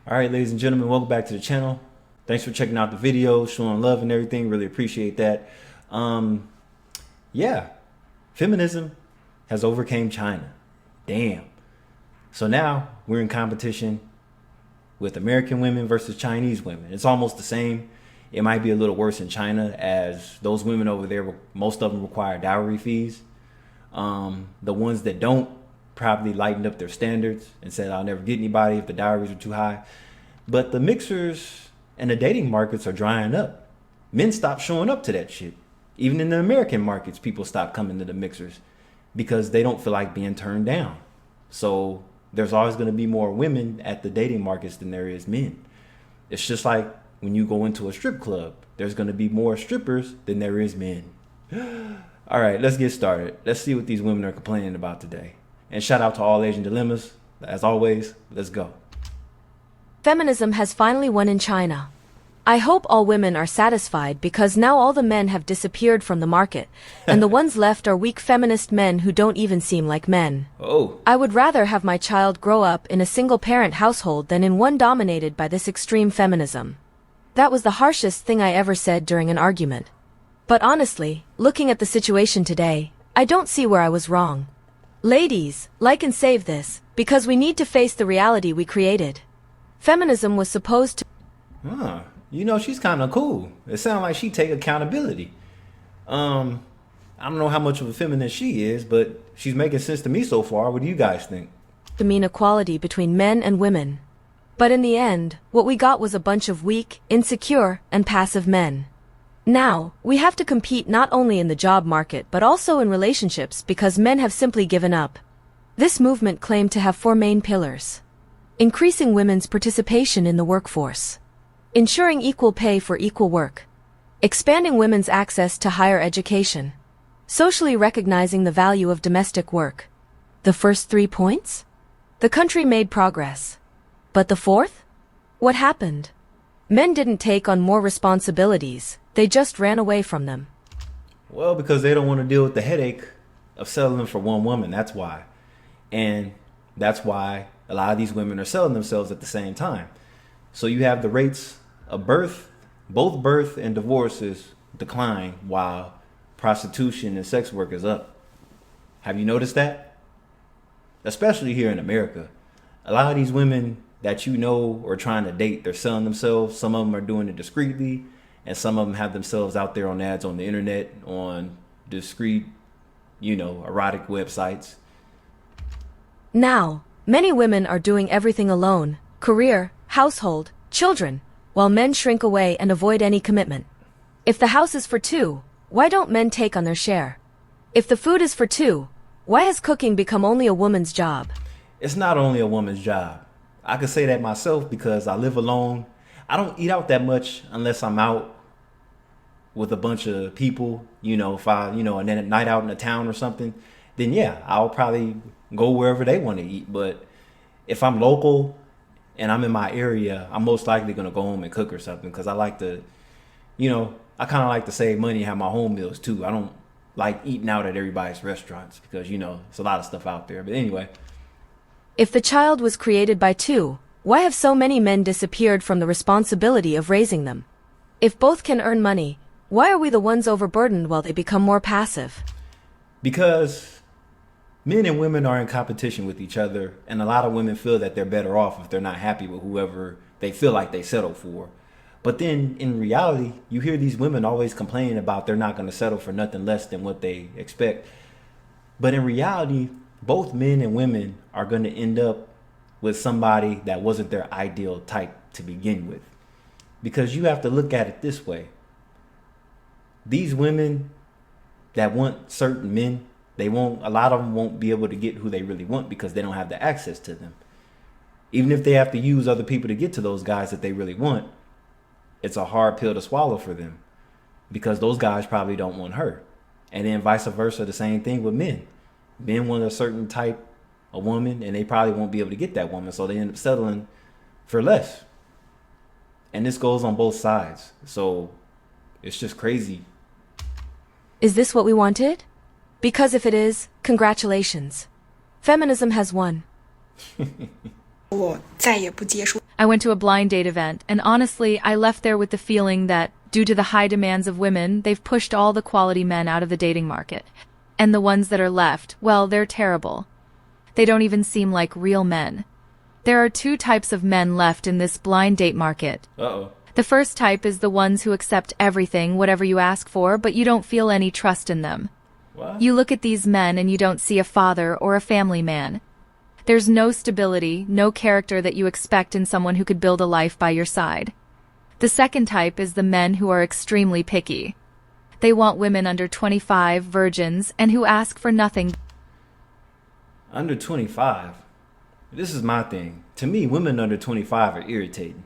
All right, ladies and gentlemen, welcome back to the channel. Thanks for checking out the video, showing love and everything. Really appreciate that. Yeah, feminism has overcame China. Damn. So now we're in competition with American women versus Chinese women. It's almost the same. It might be a little worse in China, as those women over there, most of them require dowry fees. The ones that don't probably lightened up their standards and said, I'll never get anybody if the dowries are too high. But the mixers and the dating markets are drying up. Men stop showing up to that shit. Even in the American markets, people stop coming to the mixers because they don't feel like being turned down. So there's always going to be more women at the dating markets than there is men. It's just like when you go into a strip club, there's going to be more strippers than there is men. All right, let's get started. Let's see what these women are complaining about today. And shout out to All Asian Dilemmas. As always, let's go. Feminism has finally won in China. I hope all women are satisfied because now all the men have disappeared from the market, and the ones left are weak feminist men who don't even seem like men. Oh. I would rather have my child grow up in a single-parent household than in one dominated by this extreme feminism. That was the harshest thing I ever said during an argument. But honestly, looking at the situation today, I don't see where I was wrong. Ladies, like and save this, because we need to face the reality we created. Feminism was supposed to... You know, she's kind of cool. It sounds like she take accountability. I don't know how much of a feminist she is, but she's making sense to me so far. What do you guys think? To mean equality between men and women. But in the end, what we got was a bunch of weak, insecure, and passive men. Now, we have to compete not only in the job market but also in relationships because men have simply given up. This movement claimed to have 4 main pillars. Increasing women's participation in the workforce. Ensuring equal pay for equal work. Expanding women's access to higher education. Socially recognizing the value of domestic work. The first 3 points? The country made progress. But the fourth? What happened? Men didn't take on more responsibilities, they just ran away from them. Well, because they don't want to deal with the headache of settling for one woman, that's why. And that's why a lot of these women are selling themselves at the same time. So you have the rates of birth, both birth and divorces decline while prostitution and sex work is up. Have you noticed that? Especially here in America. A lot of these women that you know are trying to date, they're selling themselves. Some of them are doing it discreetly, and some of them have themselves out there on ads on the internet, on discreet, erotic websites. Now, many women are doing everything alone: career, household, children, while men shrink away and avoid any commitment. If the house is for 2, why don't men take on their share? If the food is for 2, why has cooking become only a woman's job? It's not only a woman's job. I could say that myself because I live alone. I don't eat out that much unless I'm out with a bunch of people, if I, and then a night out in a town or something, then yeah, I'll probably go wherever they want to eat. But if I'm local and I'm in my area, I'm most likely going to go home and cook or something because I like to, I kind of like to save money and have my home meals too. I don't like eating out at everybody's restaurants because, it's a lot of stuff out there. But anyway. If the child was created by 2, why have so many men disappeared from the responsibility of raising them? If both can earn money, why are we the ones overburdened while they become more passive? Because men and women are in competition with each other, and a lot of women feel that they're better off if they're not happy with whoever they feel like they settle for. But then in reality, you hear these women always complaining about they're not going to settle for nothing less than what they expect. But in reality, both men and women are going to end up with somebody that wasn't their ideal type to begin with. Because you have to look at it this way. These women that want certain men, a lot of them won't be able to get who they really want because they don't have the access to them. Even if they have to use other people to get to those guys that they really want, it's a hard pill to swallow for them because those guys probably don't want her. And then vice versa, the same thing with men. Men want a certain type of woman and they probably won't be able to get that woman, so they end up settling for less. And this goes on both sides. So it's just crazy. Is this what we wanted? Because if it is, congratulations. Feminism has won. 我再也不接受。 I went to a blind date event, and honestly, I left there with the feeling that, due to the high demands of women, they've pushed all the quality men out of the dating market. And the ones that are left, well, they're terrible. They don't even seem like real men. There are two types of men left in this blind date market. Uh-oh. The first type is the ones who accept everything, whatever you ask for, but you don't feel any trust in them. What? You look at these men and you don't see a father or a family man. There's no stability, no character that you expect in someone who could build a life by your side. The second type is the men who are extremely picky. They want women under 25, virgins, and who ask for nothing. Under 25? This is my thing. To me, women under 25 are irritating.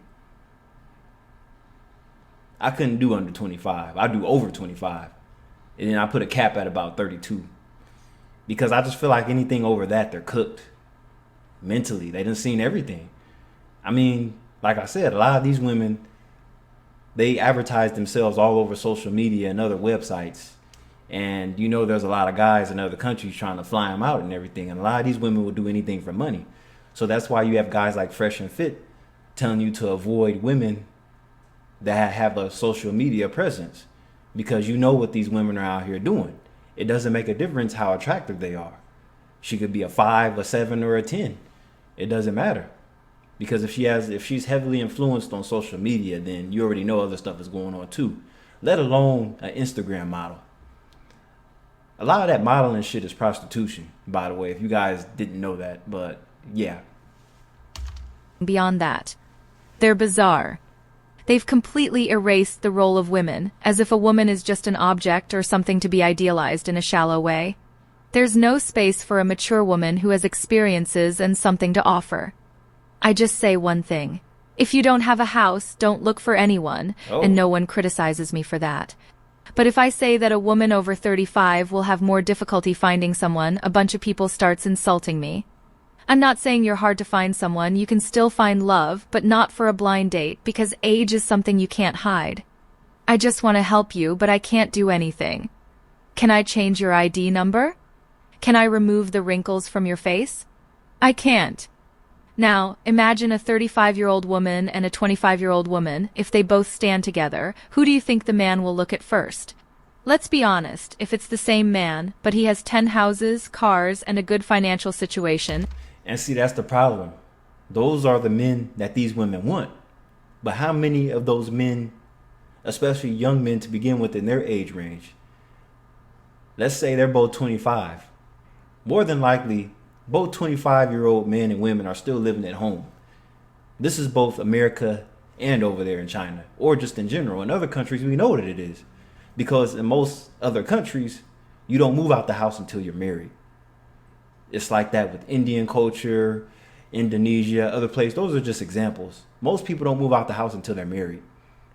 I couldn't do under 25. I do over 25. And then I put a cap at about 32. Because I just feel like anything over that, they're cooked. Mentally, they done seen everything. I mean, like I said, a lot of these women, they advertise themselves all over social media and other websites. And you know there's a lot of guys in other countries trying to fly them out and everything. And a lot of these women will do anything for money. So that's why you have guys like Fresh and Fit telling you to avoid women that have a social media presence. Because you know what these women are out here doing. It doesn't make a difference how attractive they are. She could be a 5, a 7, or a 10. It doesn't matter. Because if she's heavily influenced on social media, then you already know other stuff is going on too. Let alone an Instagram model. A lot of that modeling shit is prostitution, by the way, if you guys didn't know that. But yeah. Beyond that, they're bizarre. They've completely erased the role of women, as if a woman is just an object or something to be idealized in a shallow way. There's no space for a mature woman who has experiences and something to offer. I just say one thing. If you don't have a house, don't look for anyone, and no one criticizes me for that. But if I say that a woman over 35 will have more difficulty finding someone, a bunch of people starts insulting me. I'm not saying you're hard to find someone, you can still find love, but not for a blind date, because age is something you can't hide. I just want to help you, but I can't do anything. Can I change your ID number? Can I remove the wrinkles from your face? I can't. Now, imagine a 35-year-old woman and a 25-year-old woman. If they both stand together, who do you think the man will look at first? Let's be honest, if it's the same man, but he has 10 houses, cars, and a good financial situation. And see, that's the problem. Those are the men that these women want. But how many of those men, especially young men to begin with in their age range, let's say they're both 25. More than likely, both 25-year-old men and women are still living at home. This is both America and over there in China, or just in general. In other countries, we know that it is. Because in most other countries, you don't move out the house until you're married. It's like that with Indian culture, Indonesia, other places. Those are just examples. Most people don't move out the house until they're married.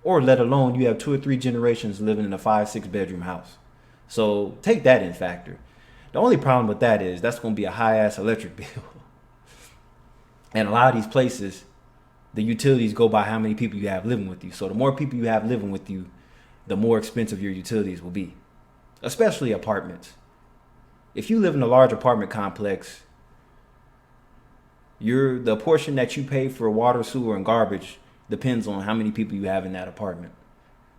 Or let alone you have 2 or 3 generations living in a 5-6 bedroom house. So take that in factor. The only problem with that is that's going to be a high-ass electric bill. And a lot of these places, the utilities go by how many people you have living with you. So the more people you have living with you, the more expensive your utilities will be. Especially apartments. If you live in a large apartment complex, the portion that you pay for water, sewer, and garbage depends on how many people you have in that apartment.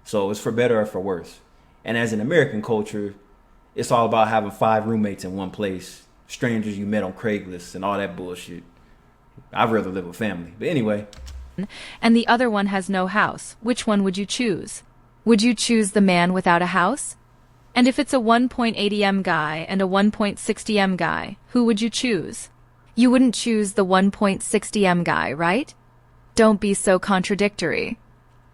So it's for better or for worse. And as an American culture, it's all about having 5 roommates in one place, strangers you met on Craigslist and all that bullshit. I'd rather live with family. But anyway. And the other one has no house. Which one would you choose? Would you choose the man without a house? And if it's a 1.80 M guy and a 1.60 M guy, who would you choose? You wouldn't choose the 1.60 M guy, right? Don't be so contradictory.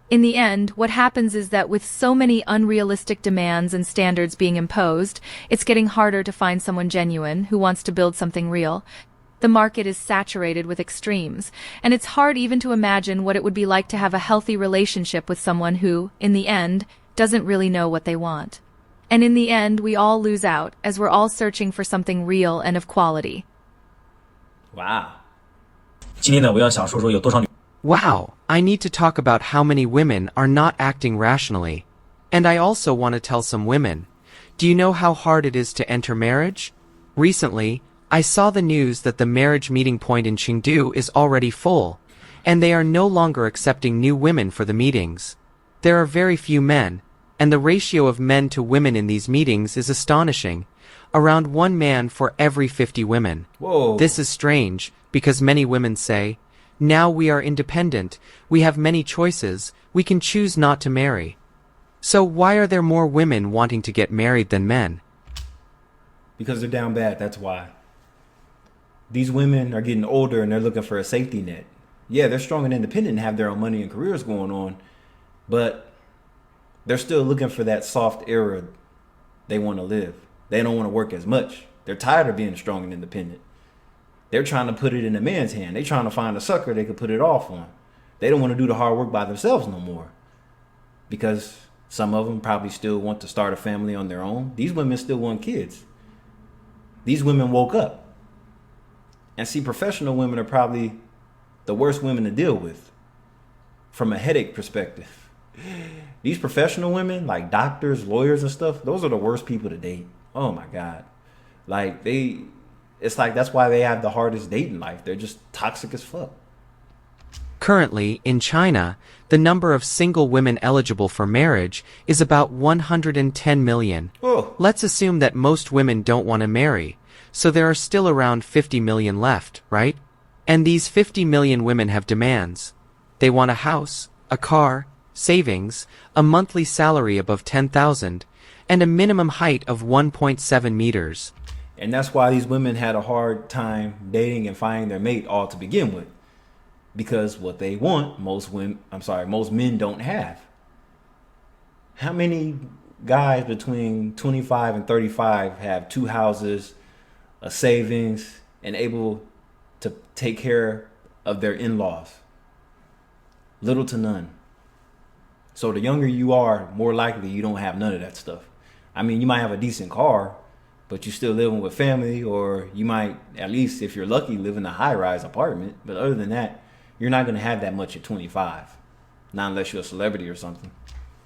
In the end, what happens is that with so many unrealistic demands and standards being imposed, it's getting harder to find someone genuine who wants to build something real. The market is saturated with extremes, and it's hard even to imagine what it would be like to have a healthy relationship with someone who, in the end, doesn't really know what they want. And in the end, we all lose out, as we're all searching for something real and of quality. Wow. 今天呢，我要想说说有多少女 Wow, I need to talk about how many women are not acting rationally. And I also want to tell some women. Do you know how hard it is to enter marriage? Recently, I saw the news that the marriage meeting point in Chengdu is already full, and they are no longer accepting new women for the meetings. There are very few men, and the ratio of men to women in these meetings is astonishing, around 1 man for every 50 women. Whoa. This is strange, because many women say, now we are independent, we have many choices, we can choose not to marry. So why are there more women wanting to get married than men? Because they're down bad, that's why. These women are getting older and they're looking for a safety net. Yeah, they're strong and independent and have their own money and careers going on, but they're still looking for that soft era they want to live. They don't want to work as much. They're tired of being strong and independent. They're trying to put it in a man's hand. They're trying to find a sucker they could put it off on. They don't want to do the hard work by themselves no more. Because some of them probably still want to start a family on their own. These women still want kids. These women woke up. And see, professional women are probably the worst women to deal with from a headache perspective. These professional women, like doctors, lawyers and stuff, those are the worst people to date. Oh my God. Like it's like that's why they have the hardest dating life. They're just toxic as fuck. Currently, in China, the number of single women eligible for marriage is about 110 million. Oh. Let's assume that most women don't want to marry, so there are still around 50 million left, right? And these 50 million women have demands. They want a house, a car, savings, a monthly salary above 10,000, and a minimum height of 1.7 meters. And that's why these women had a hard time dating and finding their mate all to begin with. Because what they want, most men don't have. How many guys between 25 and 35 have 2 houses, a savings, and able to take care of their in-laws? Little to none. So the younger you are, more likely you don't have none of that stuff. I mean, you might have a decent car, but you're still living with family, or you might, at least if you're lucky, live in a high-rise apartment. But other than that, you're not going to have that much at 25. Not unless you're a celebrity or something.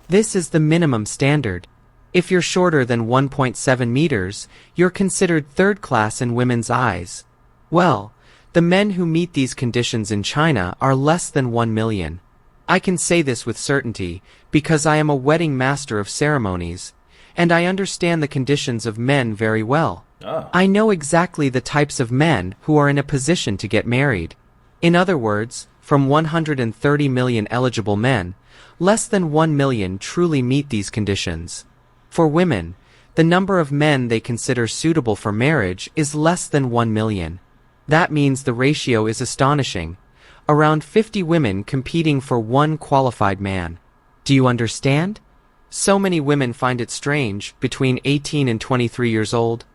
This is the minimum standard. If you're shorter than 1.7 meters, you're considered third class in women's eyes. Well, the men who meet these conditions in China are less than 1 million. I can say this with certainty, because I am a wedding master of ceremonies, and I understand the conditions of men very well. I know exactly the types of men who are in a position to get married. In other words, from 130 million eligible men, less than 1 million truly meet these conditions. For women, the number of men they consider suitable for marriage is less than 1 million. That means the ratio is astonishing. Around 50 women competing for 1 qualified man. Do you understand? So many women find it strange, between 18 and 23 years old.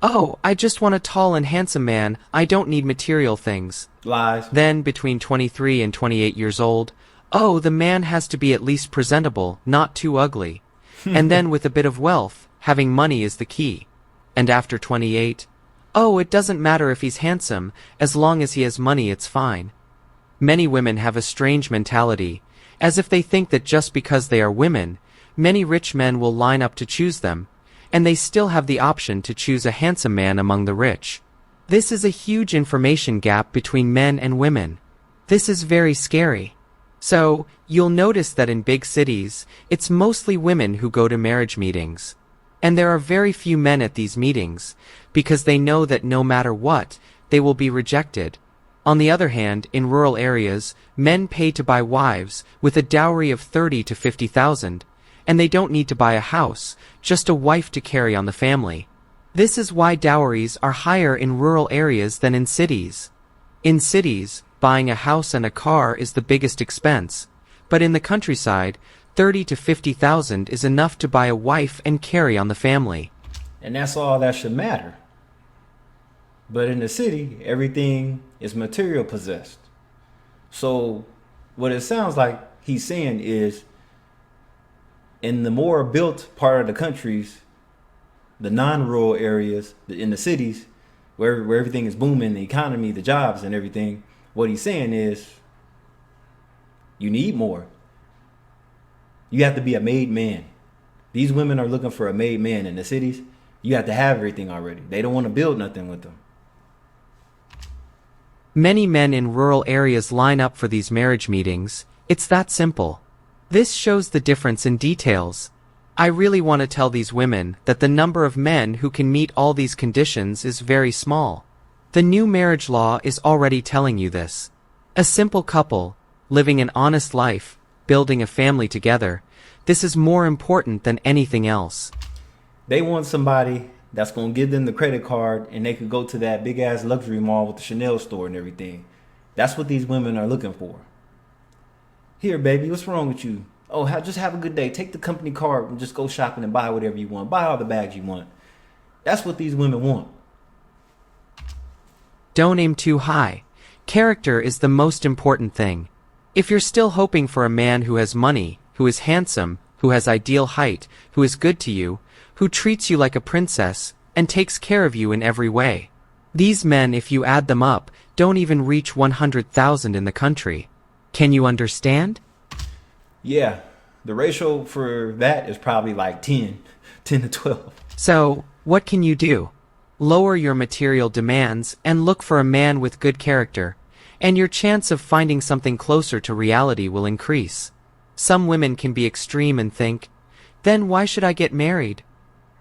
Oh, I just want a tall and handsome man, I don't need material things. Lies. Then, between 23 and 28 years old, oh, the man has to be at least presentable, not too ugly. And then with a bit of wealth, having money is the key. And after 28, oh, it doesn't matter if he's handsome, as long as he has money it's fine. Many women have a strange mentality, as if they think that just because they are women, many rich men will line up to choose them, and they still have the option to choose a handsome man among the rich. This is a huge information gap between men and women. This is very scary. So, you'll notice that in big cities, it's mostly women who go to marriage meetings. And there are very few men at these meetings, because they know that no matter what, they will be rejected. On the other hand, in rural areas, men pay to buy wives, with a dowry of 30 to 50,000, and they don't need to buy a house, just a wife to carry on the family. This is why dowries are higher in rural areas than in cities. In cities, buying a house and a car is the biggest expense, but in the countryside, 30 to 50,000 is enough to buy a wife and carry on the family. And that's all that should matter. But in the city, everything is material possessed. So what it sounds like he's saying is, in the more built part of the countries, the non-rural areas, in the cities, where everything is booming, the economy, the jobs and everything, what he's saying is, you need more. You have to be a made man. These women are looking for a made man in the cities. You have to have everything already. They don't want to build nothing with them. Many men in rural areas line up for these marriage meetings. It's that simple. This shows the difference in details. I really want to tell these women that the number of men who can meet all these conditions is very small. The new marriage law is already telling you this. A simple couple, living an honest life, building a family together, this is more important than anything else. They want somebody that's going to give them the credit card and they could go to that big ass luxury mall with the Chanel store and everything. That's what these women are looking for. Here, baby, what's wrong with you? Oh, just have a good day. Take the company card and just go shopping and buy whatever you want. Buy all the bags you want. That's what these women want. Don't aim too high. Character is the most important thing. If you're still hoping for a man who has money, who is handsome, who has ideal height, who is good to you, who treats you like a princess, and takes care of you in every way. These men, if you add them up, don't even reach 100,000 in the country. Can you understand? Yeah, the ratio for that is probably like 10 to 12. So, what can you do? Lower your material demands and look for a man with good character, and your chance of finding something closer to reality will increase. Some women can be extreme and think, then why should I get married?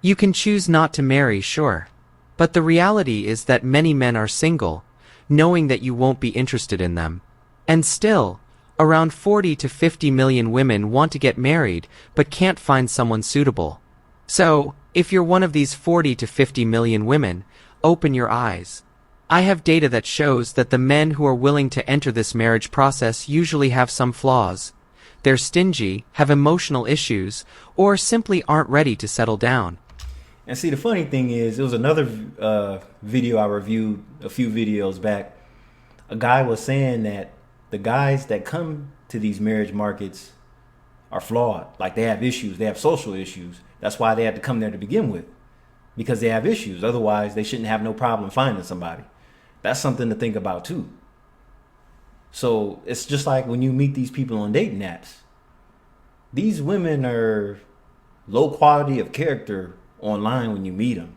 You can choose not to marry, sure. But the reality is that many men are single, knowing that you won't be interested in them. And still, around 40 to 50 million women want to get married but can't find someone suitable. So, if you're one of these 40 to 50 million women, open your eyes. I have data that shows that the men who are willing to enter this marriage process usually have some flaws. They're stingy, have emotional issues, or simply aren't ready to settle down. And see, the funny thing is, it was another video I reviewed a few videos back. A guy was saying that the guys that come to these marriage markets are flawed. Like, they have issues. They have social issues. That's why they had to come there to begin with, because they have issues. Otherwise, they shouldn't have no problem finding somebody. That's something to think about too. So it's just like when you meet these people on dating apps. These women are low quality of character online when you meet them.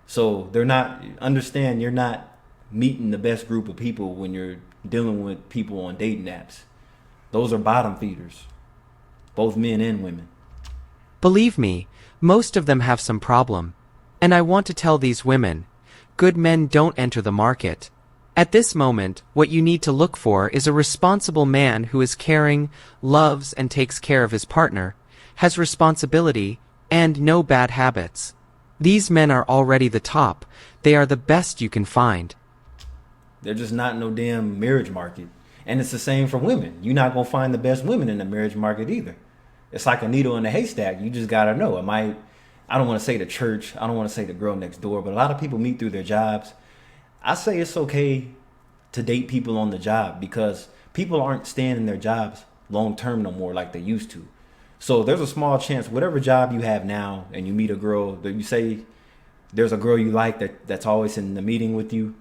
So they're not, understand, you're not meeting the best group of people when you're dealing with people on dating apps. Those are bottom feeders, both men and women. Believe me, most of them have some problem. And I want to tell these women, good men don't enter the market. At this moment, what you need to look for is a responsible man who is caring, loves and takes care of his partner, has responsibility, and no bad habits. These men are already the top. They are the best you can find. They're just not no damn marriage market. And it's the same for women. You're not going to find the best women in the marriage market either. It's like a needle in a haystack. You just got to know. I don't want to say the church. I don't want to say the girl next door. But a lot of people meet through their jobs. I say it's okay to date people on the job, because people aren't staying in their jobs long term no more like they used to. So there's a small chance, whatever job you have now, and you meet a girl that you say there's a girl you like that's always in the meeting with you,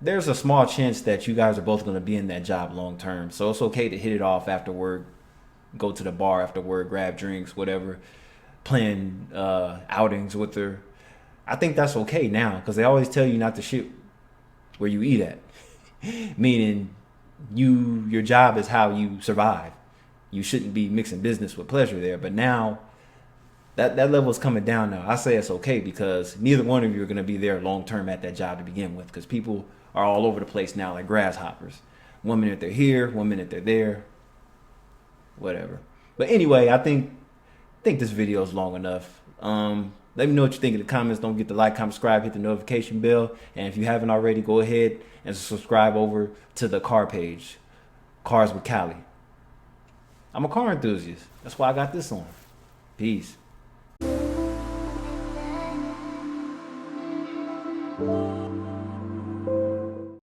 there's a small chance that you guys are both going to be in that job long term. So it's okay to hit it off after work, go to the bar after work, grab drinks, whatever, plan outings with her. I think that's okay now, because they always tell you not to shit where you eat at. Meaning your job is how you survive. You shouldn't be mixing business with pleasure there. But now that level is coming down now. I say it's okay, because neither one of you are going to be there long term at that job to begin with, because people are all over the place now like grasshoppers. One minute they're here, one minute they're there, whatever. But anyway, I think this video is long enough. Let me know what you think in the comments. Don't forget to like, comment, subscribe, hit the notification bell. And if you haven't already, go ahead and subscribe over to the car page, Cars with Cali. I'm a car enthusiast. That's why I got this on. Peace.